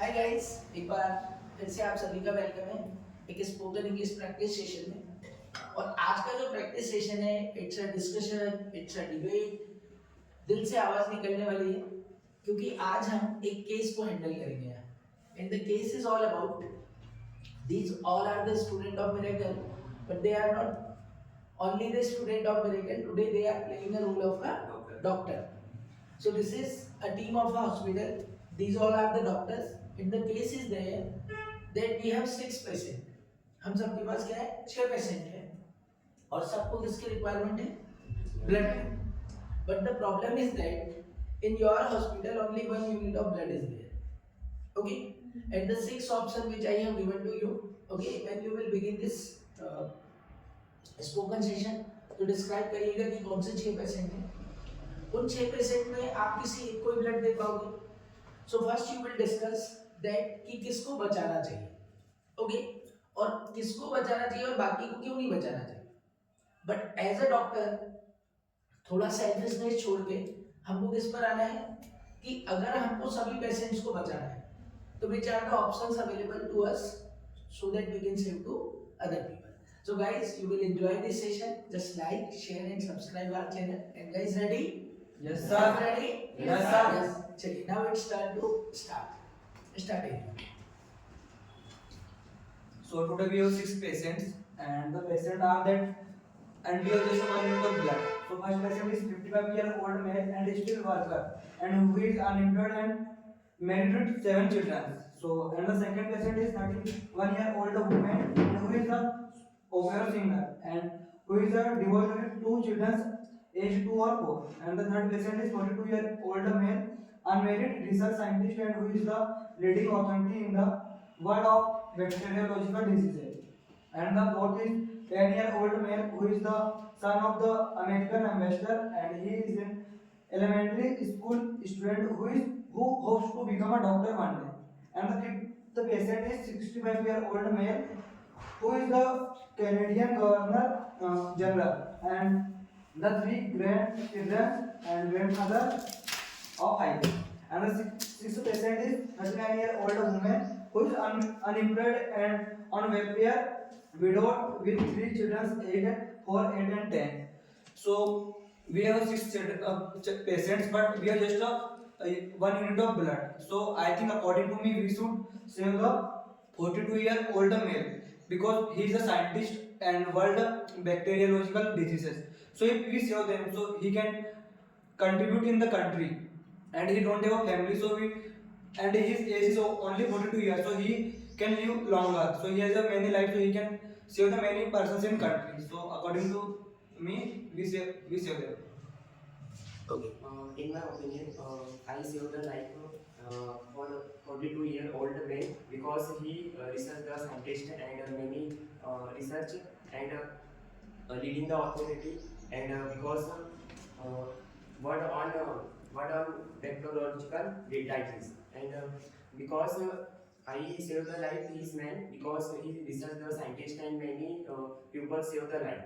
Hi guys, एक बार फिर से आप सभी का वेलकम है एक स्पोकन इंग्लिश प्रैक्टिस सेशन में। और आज का जो प्रैक्टिस सेशन है, it's a discussion, it's a debate. दिल से आवाज निकलने वाली है क्योंकि आज हम एक केस को हैंडल करेंगे। And the case is all about these all are the student of miracle, but they are not only the student of miracle. Today they are playing a role of a doctor. So this is a team of a hospital. These all are the doctors. In the case is there that we have 6 patient. हम सबके पास क्या है, 6 patient है और सबको किसकी requirement है, blood की। But the problem is that in your hospital only 1 unit of blood is there. Okay, and the 6 option which I have given to you. Okay, when you will begin this spoken session, तो describe करिएगा कि कौन से 6 patient हैं। उन 6 patient में आप किसी एक को ही ब्लड दे पाओगे. So first you will discuss that कि किसको बचाना चाहिए. ओके, और किसको बचाना चाहिए और बाकी को क्यों नहीं बचाना चाहिए. बट एज अ डॉक्टर थोड़ा सेल्फिशनेस छोड़ के हमको किस पर आना है कि अगर हमको सभी पेशेंट्स को बचाना है तो which are the options available to us so that we can save to other people. So guys, you will enjoy this session. Just like, share and subscribe our channel. And guys, ready? Yes, Sir, sir. ready? Yes, sir. Yes. चलिए, now it's time to start. Starting. So today we have 6 patients, and the patients are that, and we have just 1 unit of blood. So first patient is 55-year-old male and still worker, and who is unemployed and married with 7 children. So and the second patient is 31-year-old woman, and who is a opera singer, and who is a divorced with 2 children, age 2 or 4. And the third patient is 42-year-old male, unmarried research scientist, and who is the leading authority in the world of bacteriological diseases. And the fourth is 10-year-old male who is the son of the American ambassador, and he is an elementary school student who hopes to become a doctor one day. And the fifth patient is 65-year-old male who is the Canadian Governor General, and the 3 grandchildren and grandmother of 5. And the sixth patient is 39-year-old woman who is unemployed and on welfare, widowed with 3 children aged 4, 8 and 10. So we have 6 patients, but we have just 1 unit of blood. So I think according to me, we should save the 42-year-old male because he is a scientist and world bacteriological diseases. So if we save them, so he can contribute in the country, and he don't have a family, so we, and his age is only 42 years, so he can live longer, so he has a many life, so he can save the many persons in country. So according to me, we save them. Okay. In my opinion, I saved the life for 42-year-old man because he researched the scientist and many research and leading the authority, and because word on bacteriological disease, and because I saved the life his man because he researched the scientist and many people saved the life.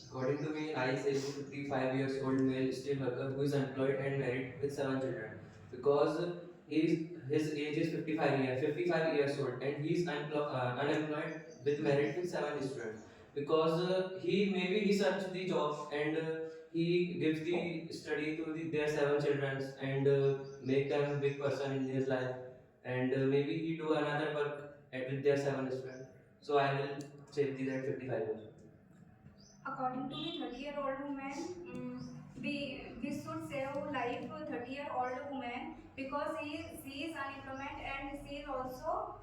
According to me, I say 55 years old male still worker who is employed and married with 7 children because his age is 55 years old, and he is unemployed with married with 7 students because he maybe he search the job, and he gives the study to their 7 children, and make them big person in his life, and maybe he do another work with their 7 students. So I will save the that 55 years. According to me, 30-year-old woman, we should save life 30-year-old woman because she is unemployed and she is also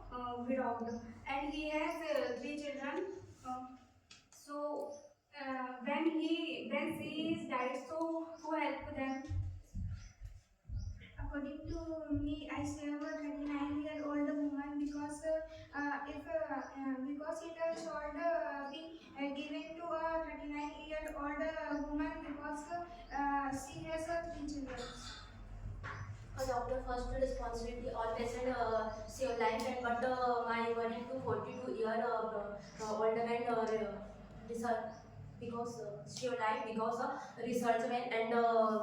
widowed, and he has 3 children. So when she is died, so who help them? According to me, I save a 39-year-old woman because because it should be given to a 39-year-old woman because she has 3 children. A doctor first responsibility always save life, and but my 1 to 42-year old man research because save life because researchman and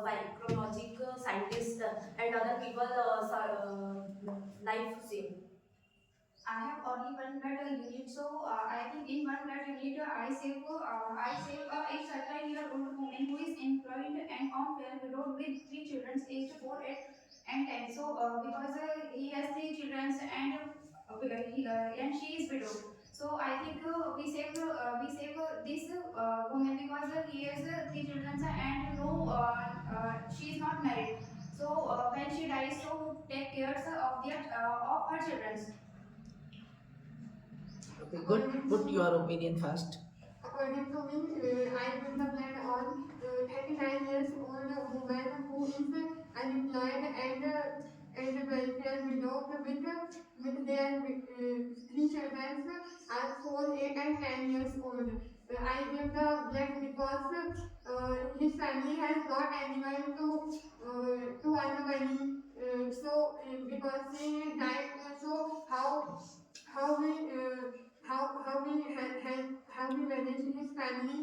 microbiological scientist and other people life saved. I have only one blood unit, so I think in one blood unit I save a 39-year-old woman who is employed and on fair widow with three children aged 4, 8, and 10. So because he has three children and she is widowed. So I think we save this woman because he has three children and no she is not married. So when she dies, so take care of her children. Okay, good. Put your opinion first. According to me, I give the blood on 39 years old woman who is unemployed and welfare widow with their three children are 4, 8 and 10 years old. I give the blood because his family has not anyone to earn money. Because he died, so how we how we manage his family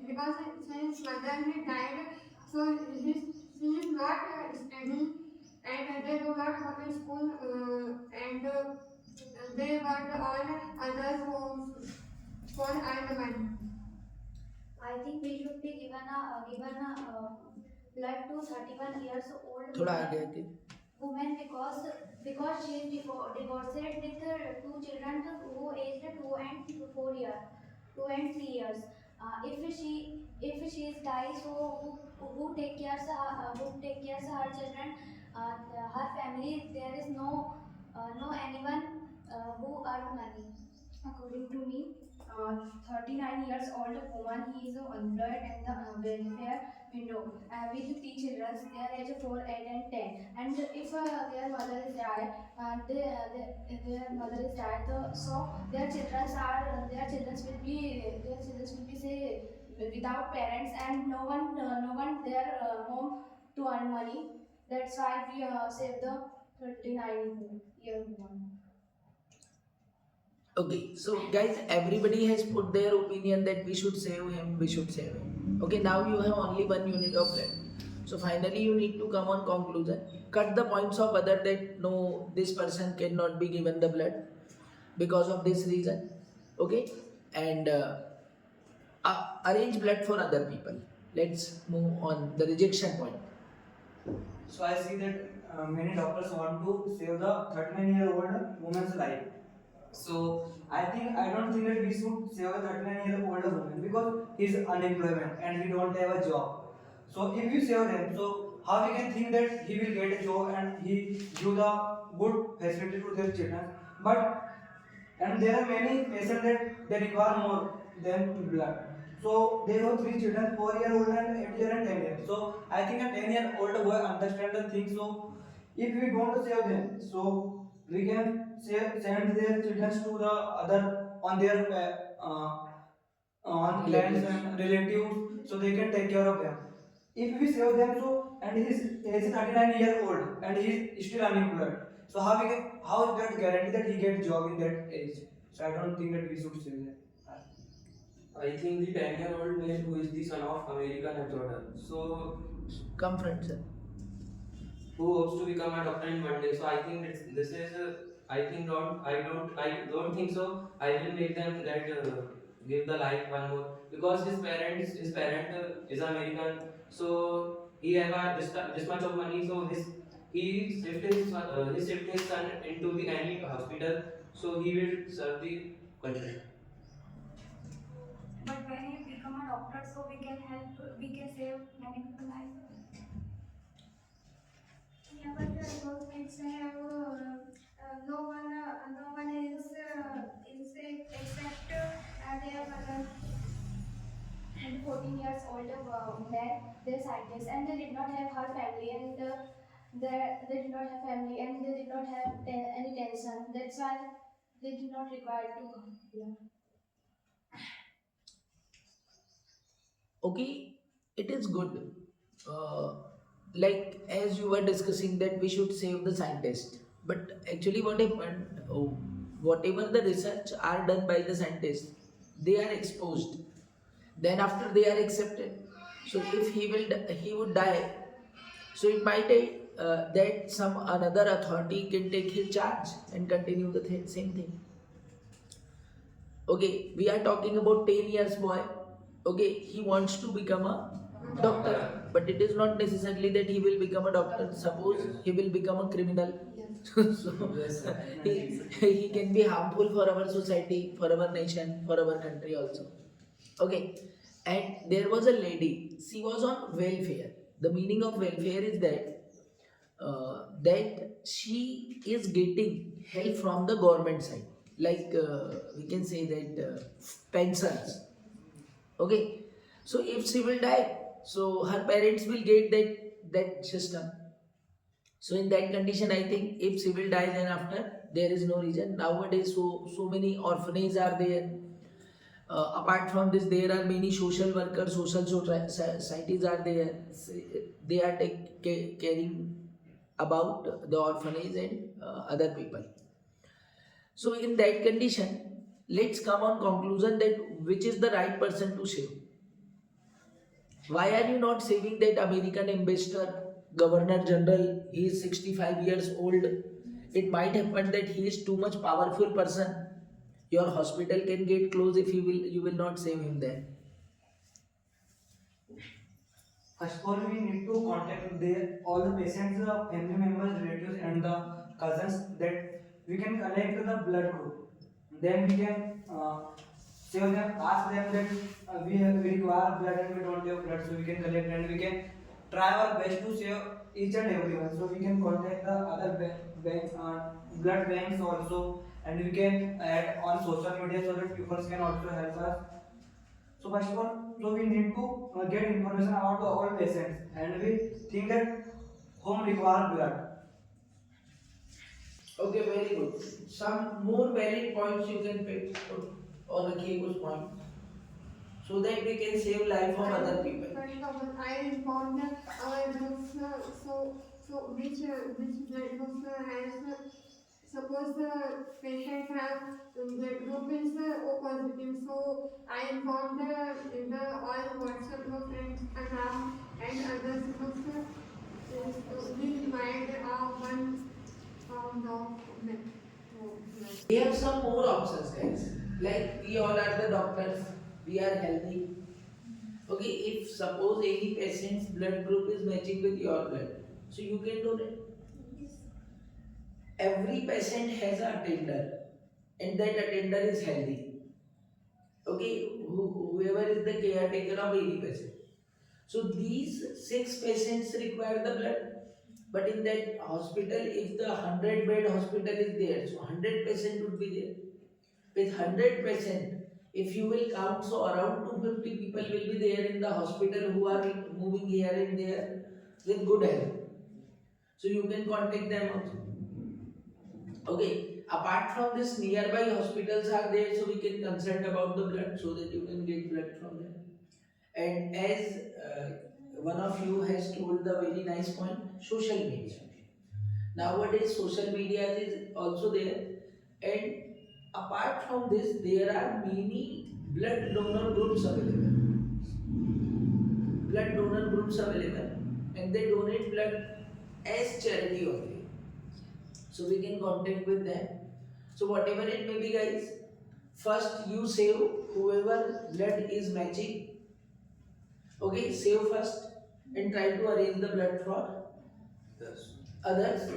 because his mother he died, so she is not studying and they do not go to school and they work on other homes for earn money. I think we should be given a blood to 31 years old थोड़ा आगे आके. woman because she is divorced with two children who aged 2 and 3 years. If she is died, so who take cares her children, her family. There is no anyone who earn money. According to me, 39 years old woman, he is unemployed and the welfare widow with three children, their age 4, 8 and 10. And if their mother is died, so their children will be say without parents and no one their home to earn money. That's why we save the 39-year woman. Okay, so guys, everybody has put their opinion that we should save him, we should save him. Okay, now you have only 1 unit of blood. So finally you need to come on conclusion. Cut the points of other that no, this person cannot be given the blood because of this reason. Okay, and arrange blood for other people. Let's move on the rejection point. So I see that many doctors want to save the 39-year-old woman's life. So I don't think that we should save a 39-year-old woman because he is unemployment and he don't have a job. So if you save them, so how we can think that he will get a job and he give the good facility to their children? And there are many patients that they require more than blood. So they have 3 children, 4-year-old and 8-year and 10 years. So I think a 10-year-old boy understand the thing. So if we don't save them, so we can send their children to the other on their on lands and relatives, so they can take care of them. If we save them, so and he is 39-year-old and he is still unemployed. So how is that guarantee that he get job in that age? So I don't think that we should save them. I think the 10-year-old male who is the son of American exporter, so Come front, sir. who hopes to become a doctor in one day. So I think this is I don't think so. I will make them that give the life one more because his parent is American, so he have this much of money. So he shift his son into the any hospital, so he will serve the country. But when you become a doctor, so we can save many people's lives. Yeah, but those kids have no one is except their mother. And 14 years old man, they're scientists, and they did not have her family, and they did not have family, and they did not have any tension. That's why they did not require to come here. Okay, it is good. Like as you were discussing that we should save the scientist, but actually what happened? Oh, whatever the research are done by the scientists, they are exposed. Then after they are accepted. So if he would die, so that some another authority can take his charge and continue the same thing. Okay, we are talking about 10 years boy. Okay, he wants to become a doctor, but it is not necessarily that he will become a doctor. Suppose he will become a criminal. So Yes, sir. he can be harmful for our society, for our nation, for our country also. Okay, and there was a lady, she was on welfare. The meaning of welfare is that she is getting help from the government side, like we can say that pensions. Okay, so if she will die, so her parents will get that system. So in that condition, I think if she will die, then after there is no reason. Nowadays, so many orphanages are there. Apart from this, there are many social workers, societies are there. They are caring about the orphanage and other people. So in that condition, let's come on conclusion that which is the right person to save. Why are you not saving that American ambassador, Governor General? He is 65 years old. It might happen that he is too much powerful person. Your hospital can get closed if you will not save him there. First of all, we need to contact all the patients, family members, relatives, and the cousins that we can collect the blood group. Then we can say them, ask them that we require blood and we don't have blood, so we can collect and we can try our best to save each and everyone. So we can contact the other banks, blood banks also, and we can add on social media so that people can also help us. So first of all, so we need to get information about the all patients, and we think that home require blood. Okay, very good. Some more valid points you can pick on Akiko's point, so that we can save life of other people. First of all, I informed our groups, which blood groups has, suppose the patient have blood group is O positive, so I informed the all WhatsApp group and other groups, we required one document. We have some more options, guys. Like we all are the doctors, we are healthy. Okay, if suppose any patient's blood group is matching with your blood, so you can donate. Every patient has a attender, and that attender is healthy. Okay, whoever is the caretaker of any patient. So these 6 patients require the blood. But in that hospital, if the 100-bed hospital is there, so 100 patient would be there. With 100 patient, if you will count, so around 250 people will be there in the hospital who are moving here and there with good health. So you can contact them also. Okay, apart from this, nearby hospitals are there, so we can consult about the blood so that you can get blood from them. And as one of you has told the very nice point, social media. Nowadays, social media is also there, and apart from this, there are many blood donor groups available. Blood donor groups available, and they donate blood as charity only. So we can contact with them. So whatever it may be, guys, first you save whoever blood is matching. Okay, save first and try to arrange the blood for others.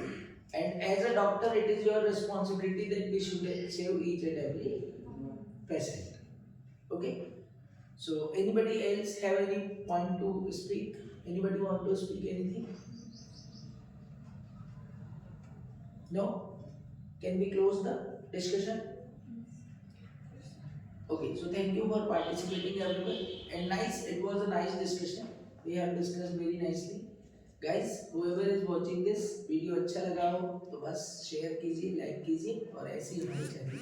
And as a doctor, it is your responsibility that we should save each and every patient. Okay. So anybody else have any point to speak? Anybody want to speak anything? No? Can we close the discussion? Okay, so thank you for participating everyone. And nice, it was a nice discussion. We have discussed very nicely. Guys, whoever is watching this video अच्छा लगा हो तो बस share कीजिए, like कीजिए और ऐसे ही हमारे चैनल